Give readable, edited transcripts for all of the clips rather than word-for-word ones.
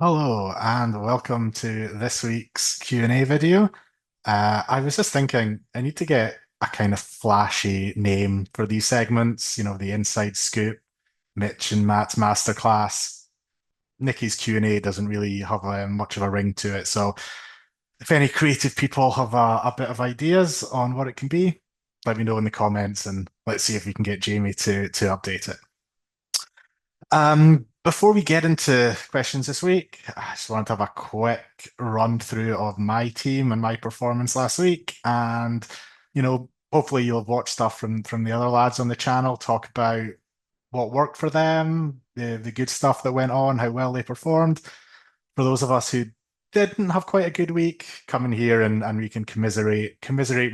Hello and welcome to this week's Q&A video. I was just thinking I need to get a kind of flashy name for these segments, the inside scoop, Mitch and Matt's masterclass. Nikki's Q&A doesn't really have much of a ring to it. So if any creative people have a bit of ideas on what it can be, let me know in the comments and let's see if we can get Jamie to update it. Before we get into questions this week, I just want to have a quick run through of my team and my performance last week. And, hopefully you'll have watched stuff from the other lads on the channel, talk about what worked for them, the good stuff that went on, how well they performed. For those of us who didn't have quite a good week, come in here and we can commiserate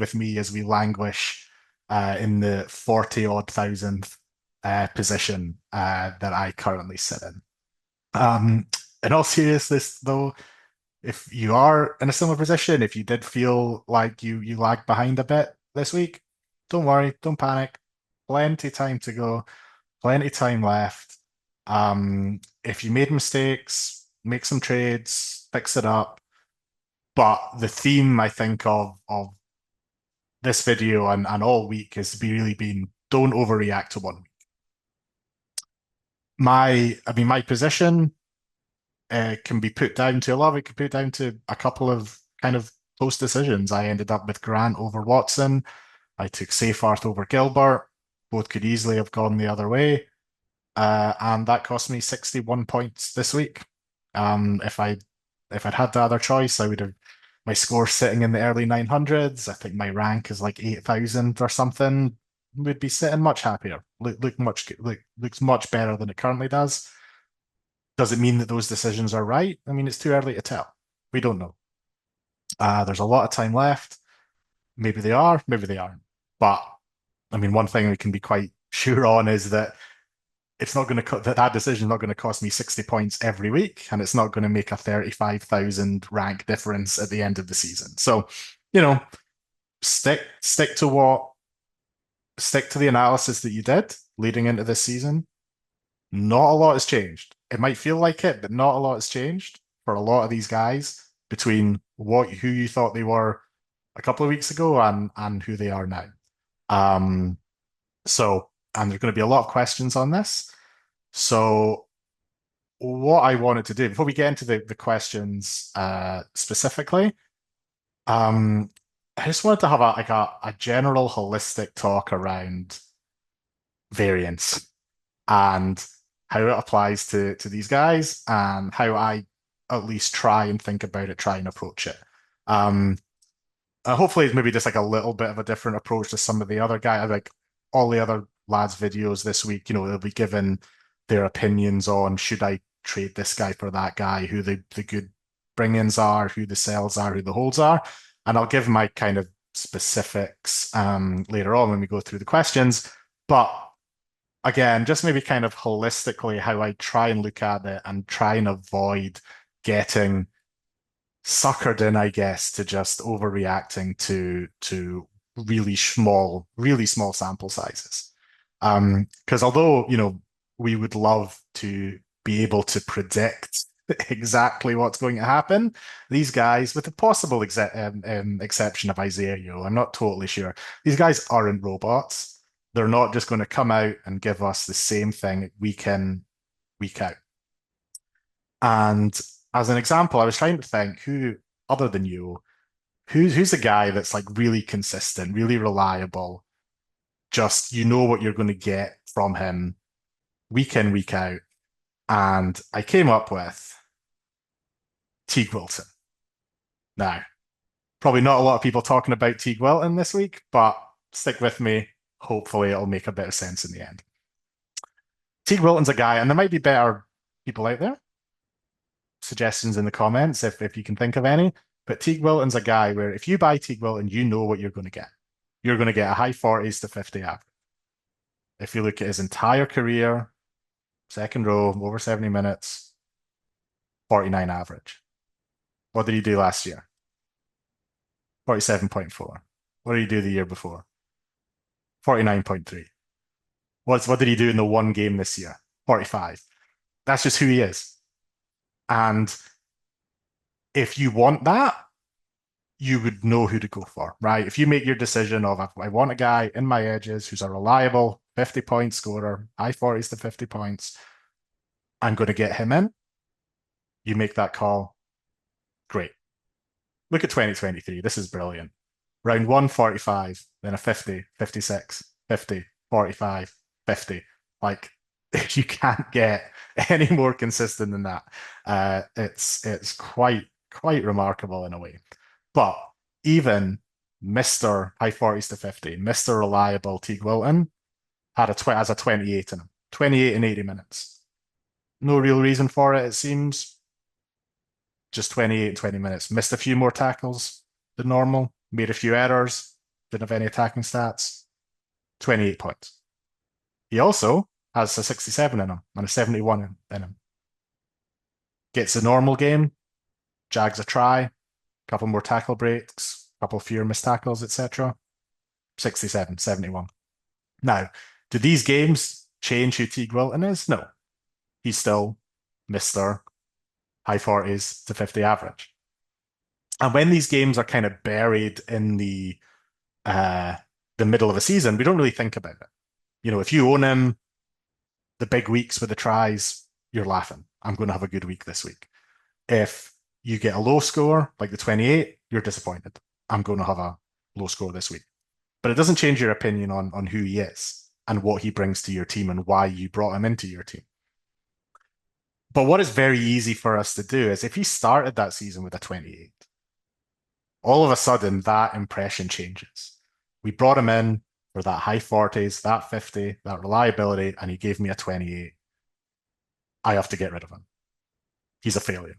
with me as we languish in the 40 odd thousandth position that I currently sit in. Um, in all seriousness, though, if you are in a similar position, if you did feel like you lagged behind a bit this week, don't worry, don't panic. Plenty time to go, plenty time left. If you made mistakes, make some trades, fix it up. But the theme I think of this video and all week has really been don't overreact to one week. My position can be put down to a lot of it can be put down to a couple of kind of close decisions. I ended up with Grant over Watson. I took Seyfarth over Gilbert. Both could easily have gone the other way. And that cost me 61 points this week. If I'd had the other choice, I would have my score sitting in the early 900s. I think my rank is like 8,000 or something. Would be sitting much happier. Looks much better than it currently does. Does it mean that those decisions are right? I mean, it's too early to tell. We don't know. There's a lot of time left. Maybe they are, maybe they aren't. But I mean, one thing we can be quite sure on is that it's not going to that decision is not going to cost me 60 points every week, and it's not going to make a 35,000 rank difference at the end of the season. So, you know, stick to what stick to the analysis that you did leading into this season. Not a lot has changed. It might feel like it, but not a lot has changed for a lot of these guys between who you thought they were a couple of weeks ago and who they are now. Um, and there's going to be a lot of questions on this. So what I wanted to do before we get into the questions specifically, um, I just wanted to have a general holistic talk around variance and how it applies to these guys and how I at least try and think about it, try and approach it. Um, Hopefully it's maybe just like a little bit of a different approach to some of the other guys, like all the other lads' videos this week. They'll be given their opinions on should I trade this guy for that guy, who the good bring-ins are, who the sells are, who the holds are, and I'll give my kind of specifics later on when we go through the questions. But again, just maybe kind of holistically how I try and look at it and try and avoid getting suckered in, I guess, to just overreacting to really small sample sizes. Because although, we would love to be able to predict exactly what's going to happen, these guys, with the possible exception of Isaiah Yo, I'm not totally sure. These guys aren't robots. They're not just going to come out and give us the same thing week in, week out. And as an example, I was trying to think who, other than you, who's the guy that's like really consistent, really reliable, just you know what you're going to get from him week in, week out. And I came up with Teague Wilton. Now, probably not a lot of people talking about Teague Wilton this week, but stick with me. Hopefully, it'll make a bit of sense in the end. Teague Wilton's a guy, and there might be better people out there. Suggestions in the comments if you can think of any. But Teague Wilton's a guy where if you buy Teague Wilton, you know what you're going to get. You're going to get a high 40s to 50 average. If you look at his entire career, second row, over 70 minutes, 49 average. What did he do last year? 47.4. What did he do the year before? 49.3. What did he do in the one game this year? 45. That's just who he is. And if you want that, you would know who to go for, right? If you make your decision of, I want a guy in my edges who's a reliable 50-point scorer, high 40s to 50 points, I'm going to get him in. You make that call. Great. Look at 2023. This is brilliant. Round 145, then a 50, 56, 50, 45, 50. Like, you can't get any more consistent than that. It's quite remarkable in a way. But even Mr. High 40s to 50, Mr. Reliable Teague Wilton has a 28 in him. 28 in 80 minutes. No real reason for it, it seems. Just 28 in 20 minutes. Missed a few more tackles than normal, made a few errors, didn't have any attacking stats. 28 points. He also has a 67 in him and a 71 in him. Gets a normal game, jags a try, couple more tackle breaks, couple fewer missed tackles, etc. 67, 71. Now, do these games change who Teague Wilton is? No. He's still Mr. High 40s to 50 average. And when these games are kind of buried in the middle of a season, we don't really think about it. You know, if you own him, the big weeks with the tries, you're laughing. I'm going to have a good week this week. If you get a low score, like the 28, you're disappointed. I'm going to have a low score this week. But it doesn't change your opinion on who he is and what he brings to your team and why you brought him into your team. But what is very easy for us to do is if he started that season with a 28, all of a sudden that impression changes. We brought him in for that high 40s, that 50, that reliability, and he gave me a 28. I have to get rid of him. He's a failure.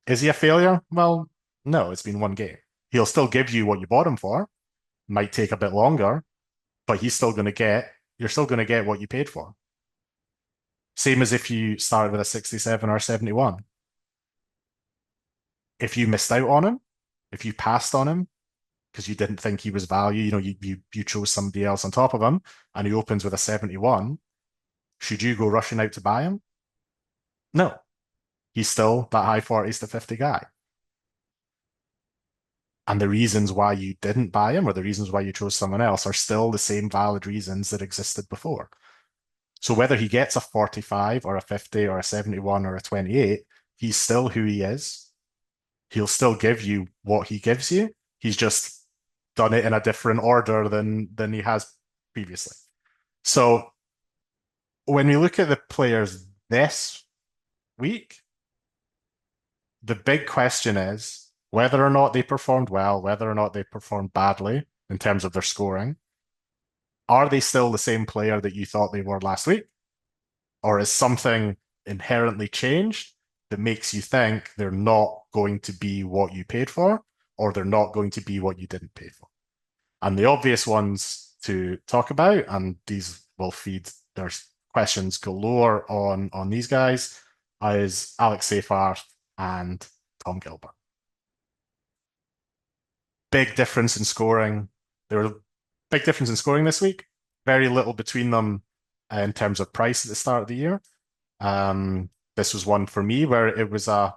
Is he a failure? Well, no, it's been one game. He'll still give you what you bought him for. Might take a bit longer, but you're still going to get what you paid for. Same as if you started with a 67 or a 71. If you missed out on him, if you passed on him because you didn't think he was value, you chose somebody else on top of him and he opens with a 71, should you go rushing out to buy him? No. He's still that high 40s to 50 guy. And the reasons why you didn't buy him or the reasons why you chose someone else are still the same valid reasons that existed before. So whether he gets a 45 or a 50 or a 71 or a 28, he's still who he is. He'll still give you what he gives you. He's just done it in a different order than he has previously. So when we look at the players this week, the big question is whether or not they performed well, whether or not they performed badly in terms of their scoring. Are they still the same player that you thought they were last week? Or is something inherently changed that makes you think they're not going to be what you paid for, or they're not going to be what you didn't pay for? And the obvious ones to talk about, and these will feed, there's questions galore on these guys, is Alex Seyfarth and Tom Gilbert. Big difference in scoring. There was a big difference in scoring this week. Very little between them in terms of price at the start of the year. This was one for me where it was a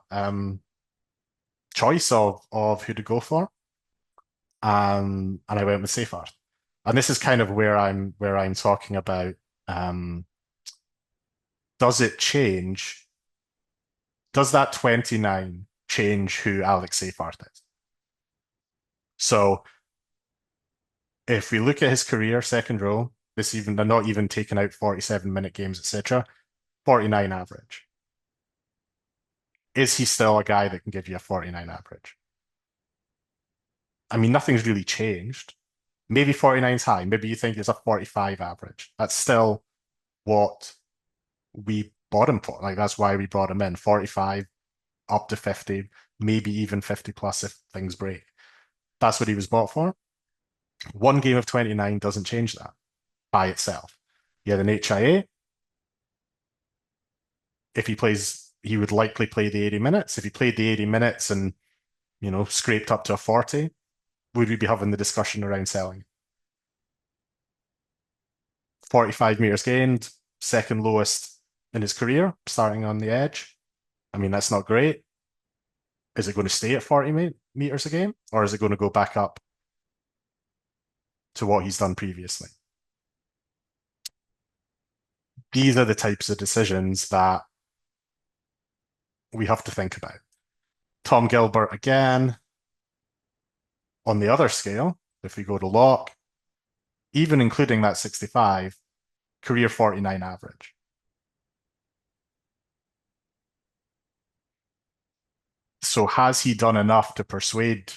choice of who to go for. And I went with Seyfarth. And this is kind of where I'm talking about does it change? Does that 29 change who Alex Seyfarth is? So if we look at his career, second row, they're not even taking out 47-minute games, etc. 49 average. Is he still a guy that can give you a 49 average? I mean, nothing's really changed. Maybe 49's high. Maybe you think it's a 45 average. That's still what we bought him for. Like, that's why we brought him in. 45 up to 50, maybe even 50 plus if things break. That's what he was bought for. One game of 29 doesn't change that by itself. You had an HIA. If he plays, he would likely play the 80 minutes. If he played the 80 minutes and, scraped up to a 40, would we be having the discussion around selling? 45 meters gained, second lowest in his career, starting on the edge. I mean, that's not great. Is it going to stay at 40 meters a game, or is it going to go back up to what he's done previously? These are the types of decisions that we have to think about. Tom Gilbert again, on the other scale, if we go to lock, even including that 65, career 49 average. So has he done enough to persuade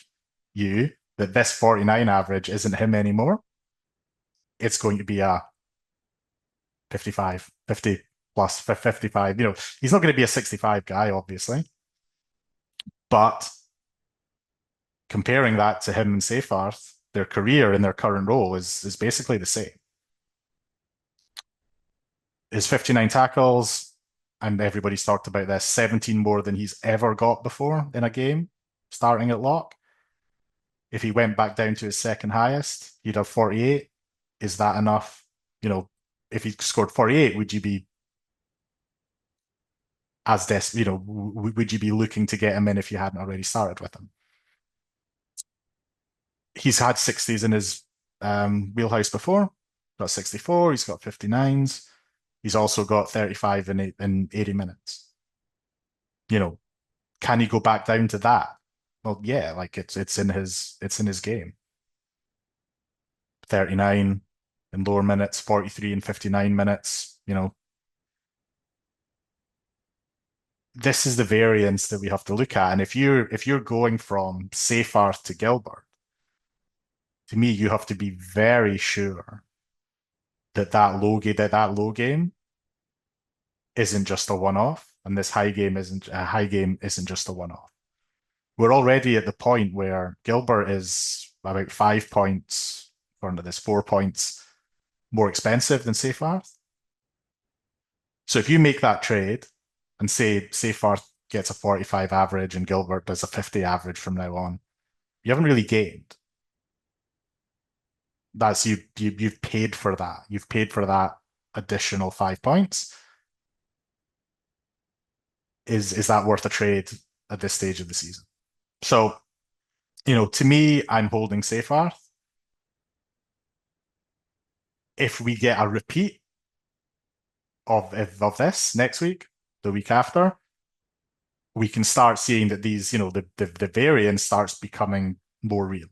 you that this 49 average isn't him anymore? It's going to be a 55, 50 plus 55. He's not going to be a 65 guy, obviously. But comparing that to him and Seyfarth, their career in their current role is basically the same. His 59 tackles, and everybody's talked about this, 17 more than he's ever got before in a game, starting at lock. If he went back down to his second highest, he'd have 48. Is that enough? If he scored 48, would you be as would you be looking to get him in if you hadn't already started with him? He's had 60s in his wheelhouse before. Got 64. He's got 59s. He's also got 35 in 80 minutes. Can he go back down to that? Well, yeah, like it's in his game. 39 in lower minutes, 43 and 59 minutes. This is the variance that we have to look at. And if you're going from Seyfarth to Gilbert, to me, you have to be very sure that low game isn't just a one-off, and this high game isn't just a one-off. We're already at the point where Gilbert is about 5 points, or into this 4 points more expensive than Seyfarth. So if you make that trade and say Seyfarth gets a 45 average and Gilbert does a 50 average from now on, you haven't really gained. That's you've paid for that. You've paid for that additional 5 points. Is that worth a trade at this stage of the season? So, to me, I'm holding Seyfarth. If we get a repeat of this next week, the week after, we can start seeing that these, the variance starts becoming more real.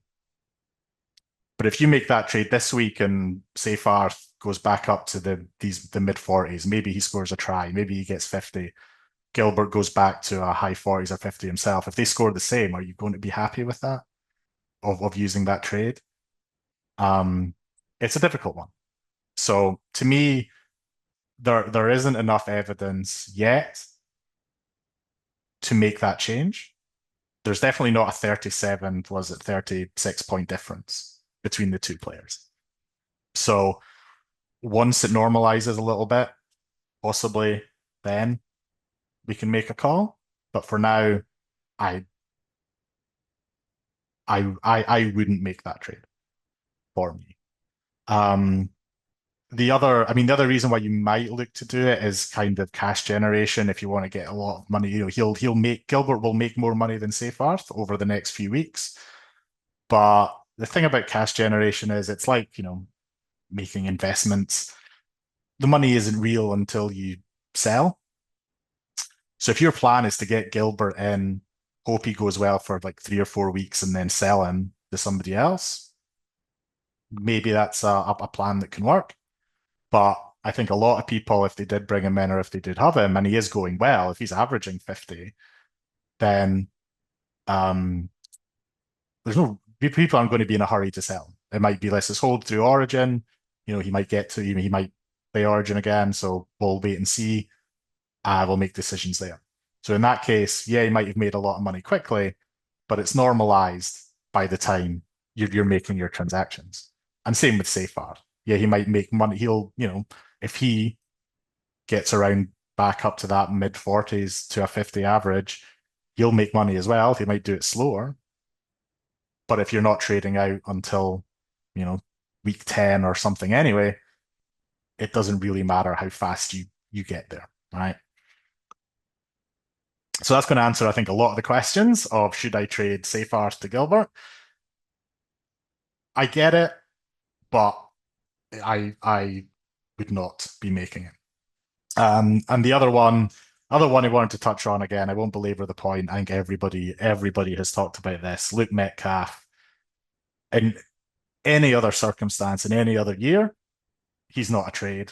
But if you make that trade this week and Seyfarth goes back up to the mid 40s, maybe he scores a try, maybe he gets 50. Gilbert goes back to a high 40s or 50 himself. If they score the same, are you going to be happy with that? Of using that trade? Um, it's a difficult one. So to me, there isn't enough evidence yet to make that change. There's definitely not a 37, was it 36 point difference between the two players. So once it normalizes a little bit, possibly then we can make a call. But for now, I I wouldn't make that trade for me. Um, the other reason why you might look to do it is kind of cash generation. If you want to get a lot of money, Gilbert will make more money than Seyfarth over the next few weeks. But the thing about cash generation is it's like, making investments. The money isn't real until you sell. So if your plan is to get Gilbert in, hope he goes well for like 3 or 4 weeks and then sell him to somebody else, maybe that's a plan that can work. But I think a lot of people, if they did bring him in or if they did have him and he is going well, if he's averaging 50, then um, people aren't going to be in a hurry to sell. It might be let's just hold through Origin. He might play Origin again. So we'll wait and see. We'll make decisions there. So in that case, yeah, he might have made a lot of money quickly, but it's normalized by the time you're making your transactions. And same with Seyfarth. Yeah, he might make money. If he gets around back up to that mid 40s to a 50 average, he'll make money as well. He might do it slower. But if you're not trading out until, you know, week 10 or something anyway, it doesn't really matter how fast you get there, right? So that's going to answer, I think, a lot of the questions of should I trade Seyfarth to Gilbert? I get it, but I would not be making it. And the other one I wanted to touch on again, I won't belabor the point. I think everybody has talked about this. Luke Metcalf, in any other circumstance, in any other year, he's not a trade.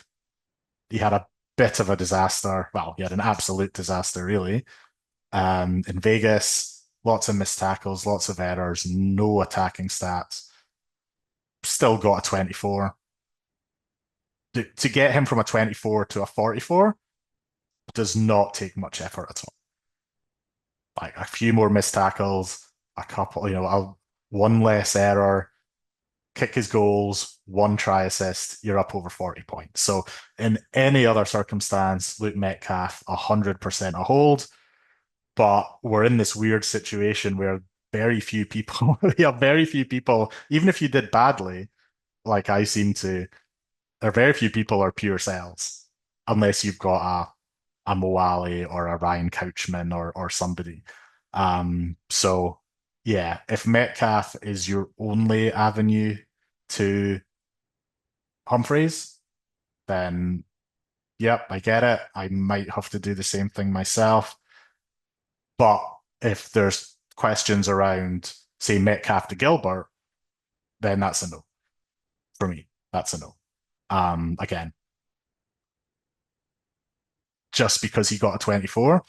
He had a bit of a disaster. Well, he had an absolute disaster, really. In Vegas, lots of missed tackles, lots of errors, no attacking stats. Still got a 24. To get him from a 24 to a 44 does not take much effort at all. Like a few more missed tackles, a couple, one less error, kick his goals, one try assist, you're up over 40 points. So in any other circumstance, Luke Metcalf, 100% a hold. But we're in this weird situation where very few people, yeah, very few people, even if you did badly, like I seem to, there are very few people are pure sales, unless you've got a Moali or a Ryan Couchman or somebody. So yeah, if Metcalf is your only avenue to Humphreys, then yep, I get it. I might have to do the same thing myself. But if there's questions around, say, Metcalf to Gilbert, then that's a no for me. That's a no. Again, just because he got a 24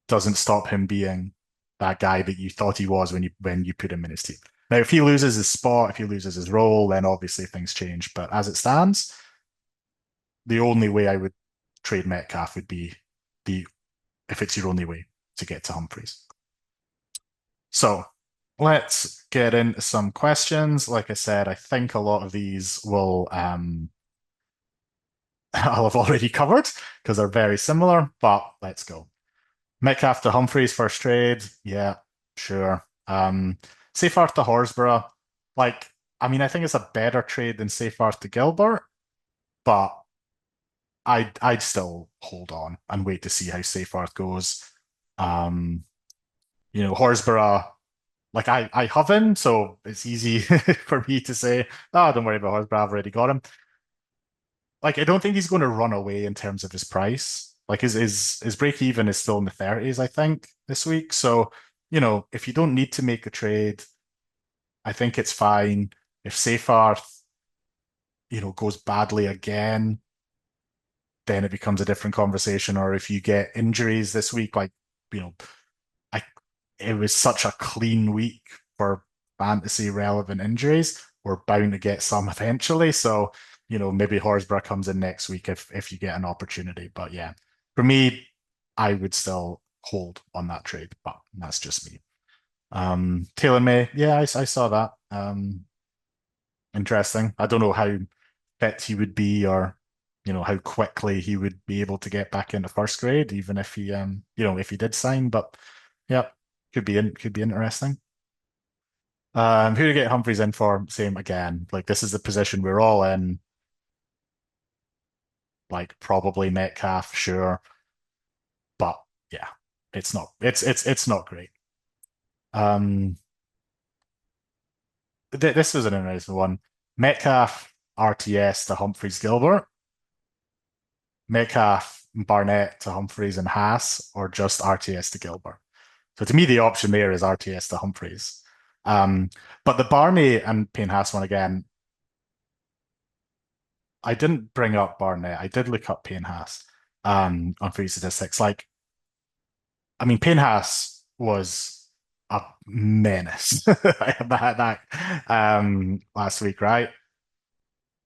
doesn't stop him being that guy that you thought he was when you put him in his team. Now, if he loses his spot, if he loses his role, then obviously things change. But as it stands, the only way I would trade Metcalf would be the if it's your only way to get to Humphreys. So let's get into some questions. Like I said, I think a lot of these will I'll have already covered because they're very similar, but let's go. Metcalf to Humphreys first trade. Yeah, sure. Seyfarth to Horsburgh. Like, I mean, I think it's a better trade than Seyfarth to Gilbert, but I'd still hold on and wait to see how Seyfarth goes. Um, Horsburgh, like I have him, so it's easy for me to say, oh, don't worry about Horsburgh, I've already got him. Like, I don't think he's going to run away in terms of his price. Like his break even is still in the 30s, I think, this week. So, if you don't need to make a trade, I think it's fine. If Seyfarth, goes badly again, then it becomes a different conversation. Or if you get injuries this week, like, you know, I it was such a clean week for fantasy relevant injuries. We're bound to get some eventually. So, maybe Horsburgh comes in next week if you get an opportunity. But yeah, for me, I would still hold on that trade, but that's just me. Taylor May, yeah, I saw that. Interesting. I don't know how fit he would be or how quickly he would be able to get back into first grade, even if if he did sign. But yeah, could be interesting. Who to get Humphreys in for? Same again. Like this is the position we're all in. Like probably Metcalf, sure, but yeah, it's not great. Um, this was an interesting one. Metcalf RTS to Humphreys Gilbert, Metcalf Barnett to Humphreys and Haas, or just RTS to Gilbert. So to me, the option there is RTS to Humphreys. Um, but the Barney and Payne Haas one again, I didn't bring up Barnett. I did look up Payne Haas on free statistics. Like, I mean, Payne Haas was a menace that last week, right?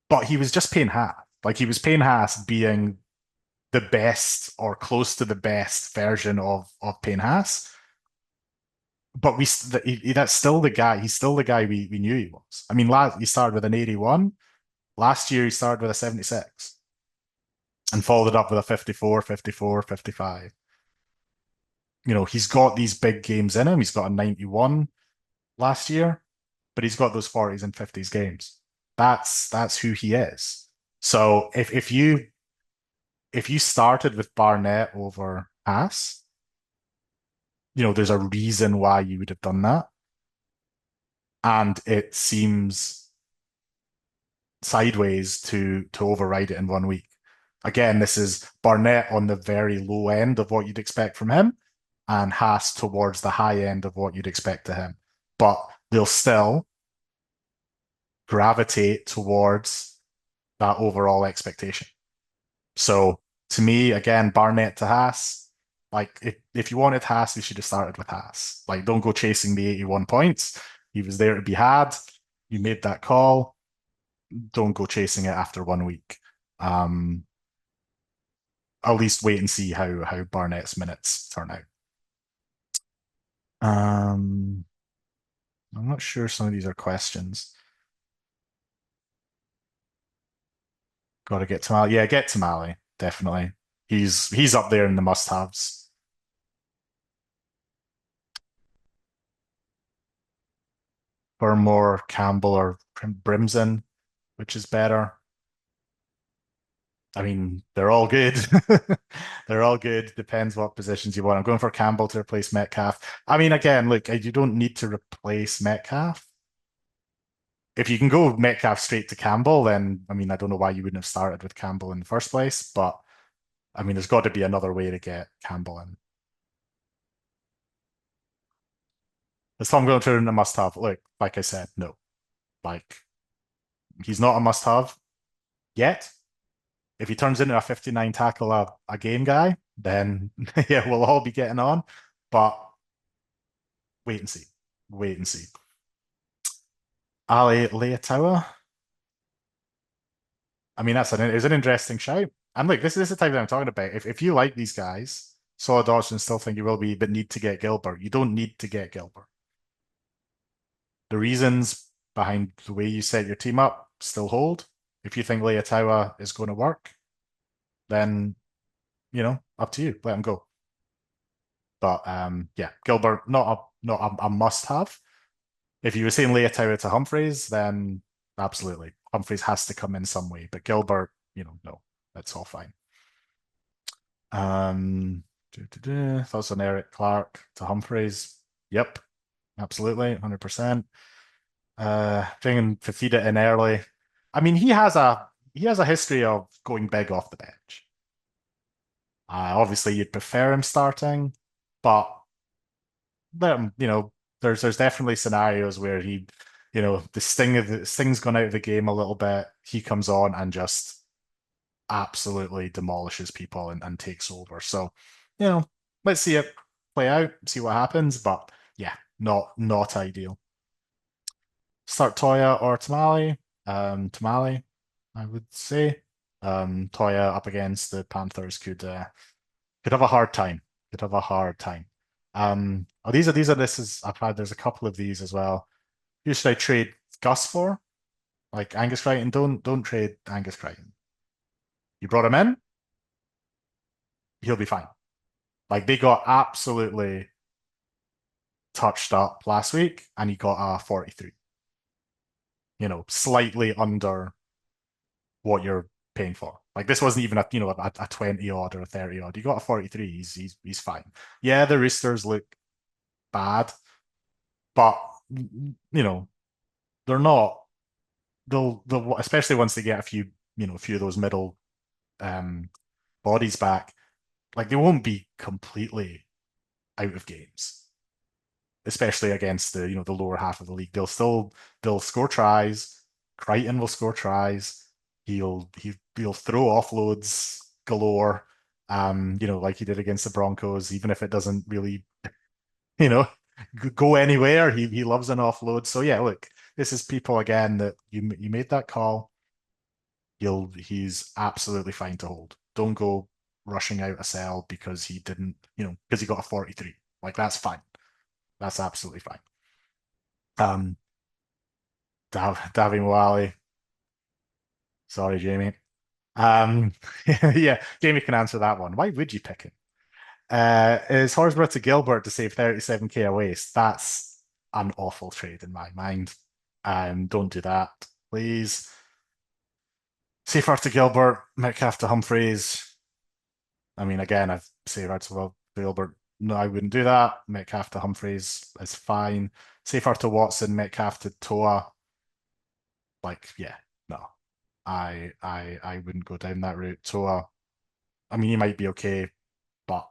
But he was just Payne Haas. Like he was Payne Haas being the best or close to the best version of Payne Haas. But that's still the guy. He's still the guy we knew he was. I mean, he started with an 81. Last year, he started with a 76 and followed it up with a 54, 54, 55. He's got these big games in him. He's got a 91 last year, but he's got those 40s and 50s games. That's who he is. So if you started with Barnett over Haas, there's a reason why you would have done that. And it seems sideways to override it in 1 week. Again, this is Barnett on the very low end of what you'd expect from him, and Haas towards the high end of what you'd expect to him. But they'll still gravitate towards that overall expectation. So to me, again, Barnett to Haas. Like if you wanted Haas, you should have started with Haas. Like don't go chasing the 81 points. He was there to be had. You made that call. Don't go chasing it after 1 week. Um, at least wait and see how Barnett's minutes turn out. Um, I'm not sure some of these are questions. Got to get Tamale. Yeah, get Tamale. Definitely. He's up there in the must-haves. Burmore, Campbell, or Brimson, which is better. I mean, they're all good. They're all good. Depends what positions you want. I'm going for Campbell to replace Metcalf. I mean, again, look, you don't need to replace Metcalf. If you can go Metcalf straight to Campbell, then I mean, I don't know why you wouldn't have started with Campbell in the first place, but I mean, there's got to be another way to get Campbell in. As Tom going to a must-have, like I said, no, like he's not a must-have yet. If he turns into a 59 tackle a game guy, then yeah, we'll all be getting on. But wait and see. Wait and see. Ali Leotawa. I mean, it's an interesting shout. And look, this is the type that I'm talking about. If you like these guys, solid option, still think you will be, but need to get Gilbert. You don't need to get Gilbert. The reasons behind the way you set your team up still hold. If you think Leotawa is going to work, then up to you. Let him go. But yeah, Gilbert not a must have. If you were saying Leotawa to Humphreys, then absolutely Humphreys has to come in some way. But Gilbert, no, that's all fine. Thoughts on Eric Clark to Humphreys? Yep, absolutely, 100%. Bringing Fafita in early. I mean, he has a history of going big off the bench. Obviously, you'd prefer him starting, but there's definitely scenarios where the sting's gone out of the game a little bit. He comes on and just absolutely demolishes people and takes over. So, let's see it play out, see what happens. But yeah, not ideal. Start Toya or Tamale. Tamale, I would say. Toya up against the Panthers could have a hard time. Could have a hard time. I've had there's a couple of these as well. Who should I trade Gus for? Like Angus Crichton? Don't trade Angus Crichton. You brought him in, he'll be fine. Like they got absolutely touched up last week, and he got a 43. Slightly under what you're paying for. Like this wasn't even a 20 odd or a 30 odd. You got a 43. He's fine. Yeah, the Roosters look bad, but they're not. They'll especially once they get a few of those middle um bodies back. Like they won't be completely out of games, especially against the lower half of the league. They'll score tries. Crichton will score tries. He'll throw offloads galore. Like he did against the Broncos, even if it doesn't really, you know, go anywhere. He loves an offload. So yeah, look, this is people again that you made that call. He's absolutely fine to hold. Don't go rushing out a sell because he didn't, because he got a 43. Like that's fine. That's absolutely fine. Um, Davy Moali. Sorry, Jamie. Um, yeah, Jamie can answer that one. Why would you pick him? Is Horsburgh to Gilbert to save 37k a waste? That's an awful trade in my mind. Don't do that, please. Safer to Gilbert, Metcalf to Humphreys. I mean, again, I've safer to Gilbert no, I wouldn't do that. Metcalf to Humphreys is fine. Safer to Watson, Metcalf to Toa. Like, yeah, no. I wouldn't go down that route. Toa, I mean, he might be okay, but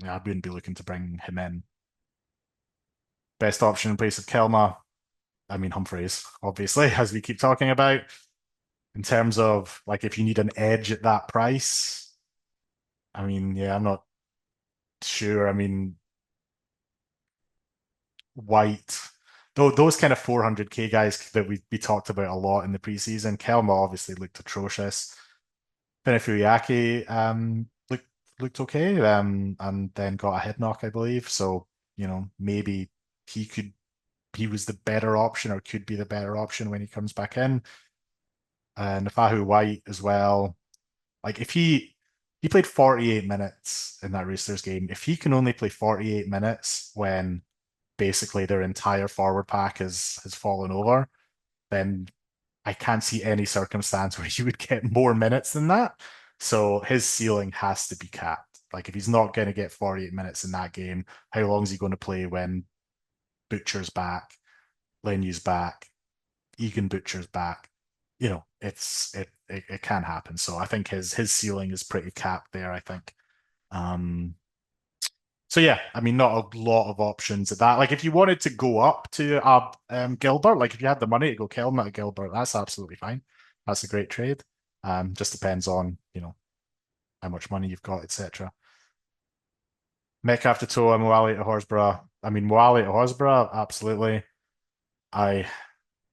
yeah, I wouldn't be looking to bring him in. Best option in place of Kelma, I mean Humphreys, obviously, as we keep talking about. In terms of like if you need an edge at that price, I mean, yeah, I'm not sure. I mean, White, though those kind of 400k guys that we talked about a lot in the preseason, Kelma obviously looked atrocious. Benefuyaki looked okay, and then got a head knock, I believe. So, maybe he could he was the better option or could be the better option when he comes back in. Nafahu White as well. Like if he played 48 minutes in that Roosters game, if he can only play 48 minutes when basically their entire forward pack has fallen over, then I can't see any circumstance where he would get more minutes than that. So his ceiling has to be capped. Like if he's not going to get 48 minutes in that game, how long is he going to play when Butcher's back, Lenyu's back, Egan Butcher's back? It can happen. So I think his ceiling is pretty capped there, I think. Um, so yeah, I mean, not a lot of options at that. Like, if you wanted to go up to Gilbert, like if you had the money to go Kelma to Gilbert, that's absolutely fine. That's a great trade. Just depends on how much money you've got, etc. Metcalf to Toa, Moali to Horsburgh. I mean, Moali to Horsburgh, absolutely. I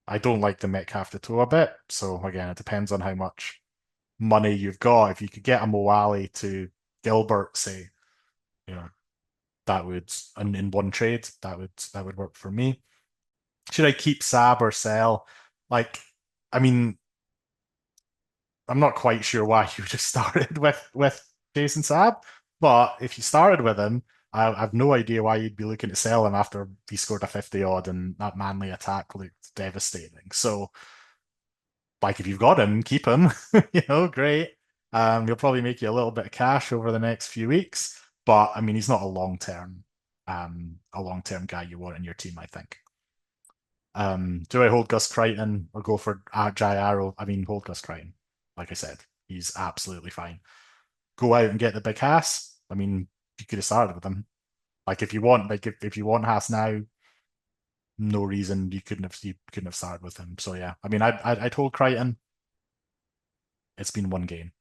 I don't like the Metcalf to Toa bit. So again, it depends on how much money you've got. If you could get a Moali to Gilbert, say, you know, that would in one trade, that would work for me. Should I keep Sab or sell? Like, I mean, I'm not quite sure why you would have started with Jason Sab, but if you started with him, I've no idea why you'd be looking to sell him after he scored a 50 odd and that Manly attack looked devastating. So, like, if you've got him, keep him. Great. He'll probably make you a little bit of cash over the next few weeks, but I mean, he's not a long term guy you want in your team, I think. Do I hold Gus Crichton or go for Jai Arrow? I mean, hold Gus Crichton. Like I said, he's absolutely fine. Go out and get the big Haas. I mean, you could have started with him. Like if you want Haas now, no reason you couldn't have started with him. So yeah, I mean, I'd hold Crichton. It's been one game.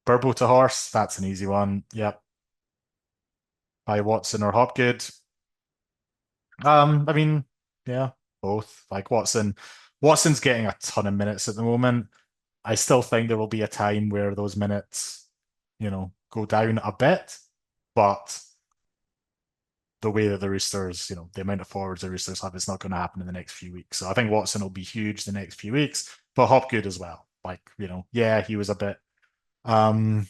Burbo to Horse, that's an easy one. Yep. By Watson or Hopgood. I mean, yeah, both. Like Watson's getting a ton of minutes at the moment. I still think there will be a time where those minutes, go down a bit, but the way that the Roosters, the amount of forwards the Roosters have, it's not going to happen in the next few weeks. So I think Watson will be huge the next few weeks, but Hopgood as well. Like, yeah, he was a bit, um,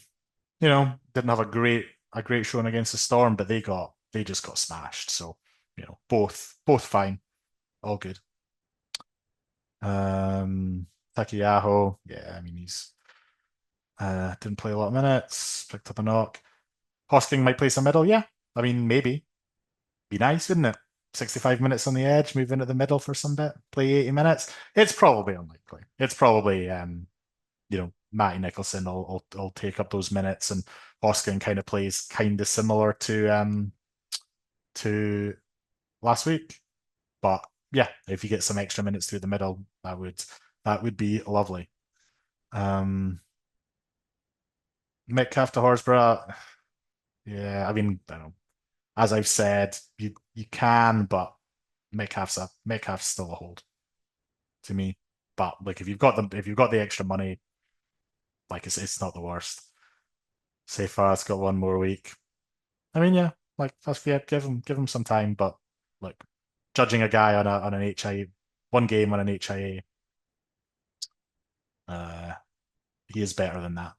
didn't have a great showing against the Storm, but they just got smashed. So, both fine, all good. Um, Takiyaho, yeah, I mean didn't play a lot of minutes, picked up a knock. Hosking might play some middle, yeah. I mean, maybe. Be nice, wouldn't it? 65 minutes on the edge, move into the middle for some bit, play 80 minutes. It's probably unlikely. It's probably Matty Nicholson will take up those minutes and Hosking kind of plays kind of similar to last week. But yeah, if you get some extra minutes through the middle, that would be lovely. Um Metcalf to Horsburgh, yeah, I mean, I don't know. As I've said, you can, but Metcalf's still a hold to me. But like if you've got the extra money, like it's not the worst. Say Farah's got one more week. I mean, yeah, like that's yeah, give him some time, but like judging a guy on an HIA, one game on an HIA, he is better than that.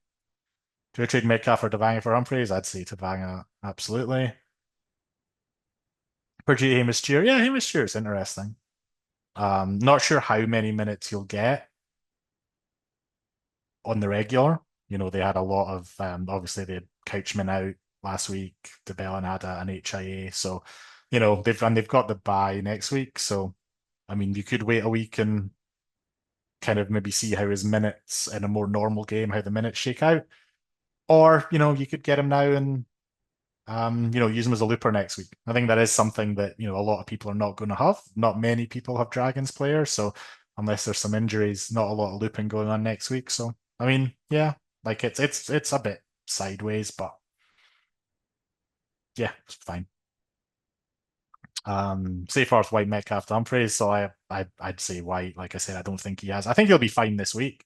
Do I trade Metcalf or Tavanga for Humphreys? I'd say Tavanga, absolutely. Purdue Hamish Cheer, yeah, Hamish Cheer is interesting. Not sure how many minutes you'll get on the regular. They had a lot of obviously they had Couchman out last week. Bevan had an HIA, so they've got the bye next week. So I mean, you could wait a week and kind of maybe see how his minutes in a more normal game, how the minutes shake out. Or, you could get him now and use him as a looper next week. I think that is something that, a lot of people are not going to have. Not many people have Dragons players, so unless there's some injuries, not a lot of looping going on next week. So I mean, yeah, like it's a bit sideways, but yeah, it's fine. Seyfarth, White, Metcalf, Humphreys. So I'd say White. Like I said, I don't think he has. I think he'll be fine this week.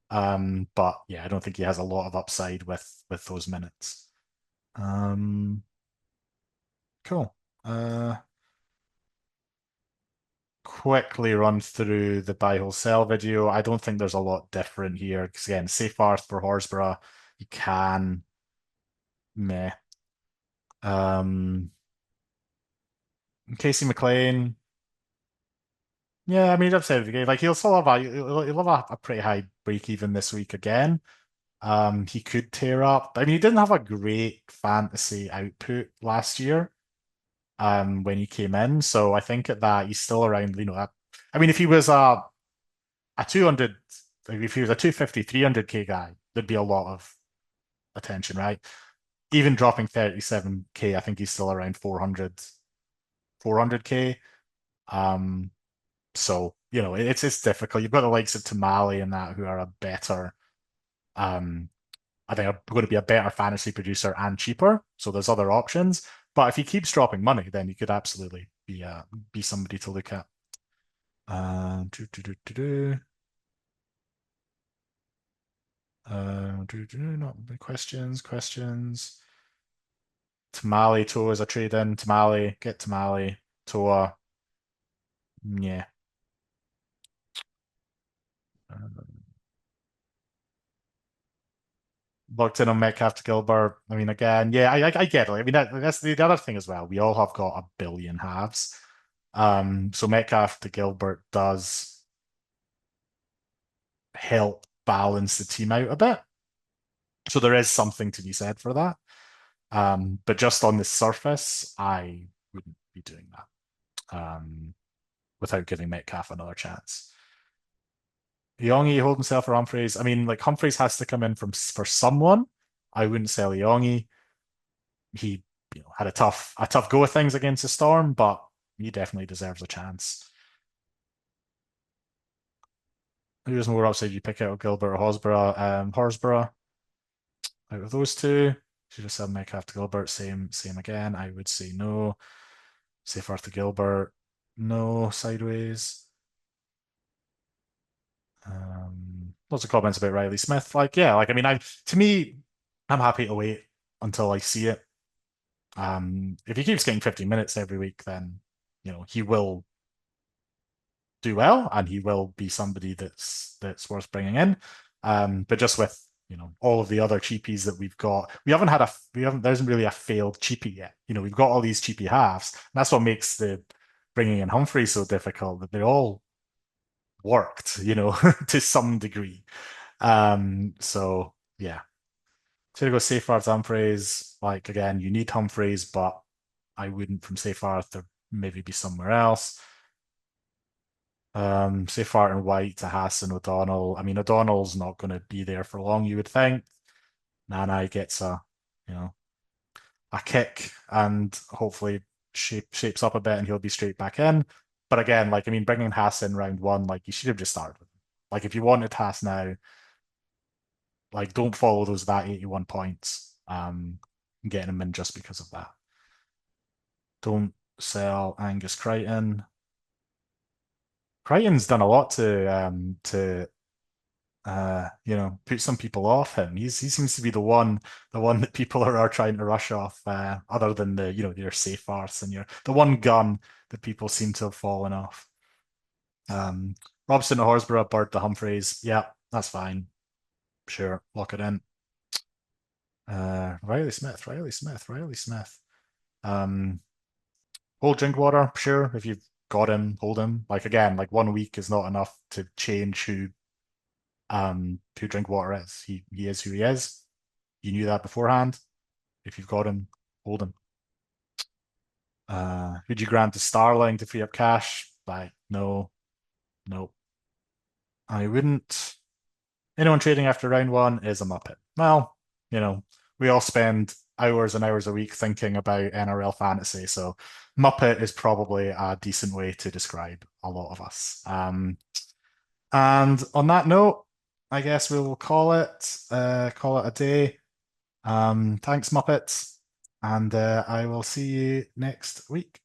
But yeah, I don't think he has a lot of upside with those minutes. Um, cool. Quickly run through the buy wholesale sell video. I don't think there's a lot different here because again, Seyfarth for Horsburgh, you can meh. Um, Casey McLean, yeah, I mean, I've said it again. Like he'll still have he'll have a pretty high break even this week again. He could tear up. I mean, he didn't have a great fantasy output last year. When he came in, so I think at that he's still around. I mean, if he was a 200, like if he was a 250, 300K guy, there'd be a lot of attention, right? Even dropping 37K, I think he's still around 400K. Um, so it's difficult. You've got the likes of Tamale and that who are a better, um, I think are going to be a better fantasy producer and cheaper. So there's other options. But if he keeps dropping money, then he could absolutely be somebody to look at. Do, do, do, do, do. Not questions. Tamale, Toa is a trade in. Tamale, get Tamale. Toa, yeah. Locked in on Metcalf to Gilbert. I mean, again, yeah, I get it. I mean, that's the other thing as well. We all have got a billion halves. So Metcalf to Gilbert does help balance the team out a bit. So there is something to be said for that. But just on the surface, I wouldn't be doing that without giving Metcalf another chance. Yongi hold himself for Humphreys. I mean, like Humphreys has to come in for someone. I wouldn't sell Yongi. He had a tough go of things against the Storm, but he definitely deserves a chance. Who's more upside you pick out, Gilbert or Horsburgh? Horsburgh out of those two. Should have said Metcalf to Gilbert. Same again. I would say no. Seyfarth to Gilbert. No. Sideways. Lots of comments about Riley Smith. Like, yeah, like I mean, to me, I'm happy to wait until I see it. If he keeps getting 50 minutes every week, then he will do well, and he will be somebody that's worth bringing in. But just with all of the other cheapies that we've got, there isn't really a failed cheapie yet. We've got all these cheapie halves, and that's what makes the bringing in Humphrey so difficult. That they all worked, to some degree. So yeah, so to go Seyfarth Humphreys. Like again, you need Humphreys, but I wouldn't from Seyfarth. There maybe be somewhere else. Seyfarth and White to Hassan O'Donnell. I mean, O'Donnell's not going to be there for long, you would think. Nana gets you know, a kick and hopefully shapes up a bit and he'll be straight back in. But again, like I mean, bringing Haas in round one, like you should have just started with him. Like if you wanted Haas now, like don't follow that 81 points. Getting him in just because of that. Don't sell Angus Crichton. Crichton's done a lot to put some people off him. He seems to be the one that people are trying to rush off, other than your safe arts and the one gun that people seem to have fallen off. Robson to Horsburgh, Bird to Humphreys. Yeah, that's fine. Sure, lock it in. Riley Smith. Um, hold Drinkwater, sure. If you've got him, hold him. Like again, like 1 week is not enough to change who Drinkwater is. He is who he is. You knew that beforehand. If you've got him, hold him. Would you grant to Starling to free up cash? Like, no, no. I wouldn't. Anyone trading after round one is a muppet. Well, we all spend hours and hours a week thinking about NRL fantasy, so muppet is probably a decent way to describe a lot of us. And on that note, I guess we'll call it a day. Thanks, Muppets, and I will see you next week.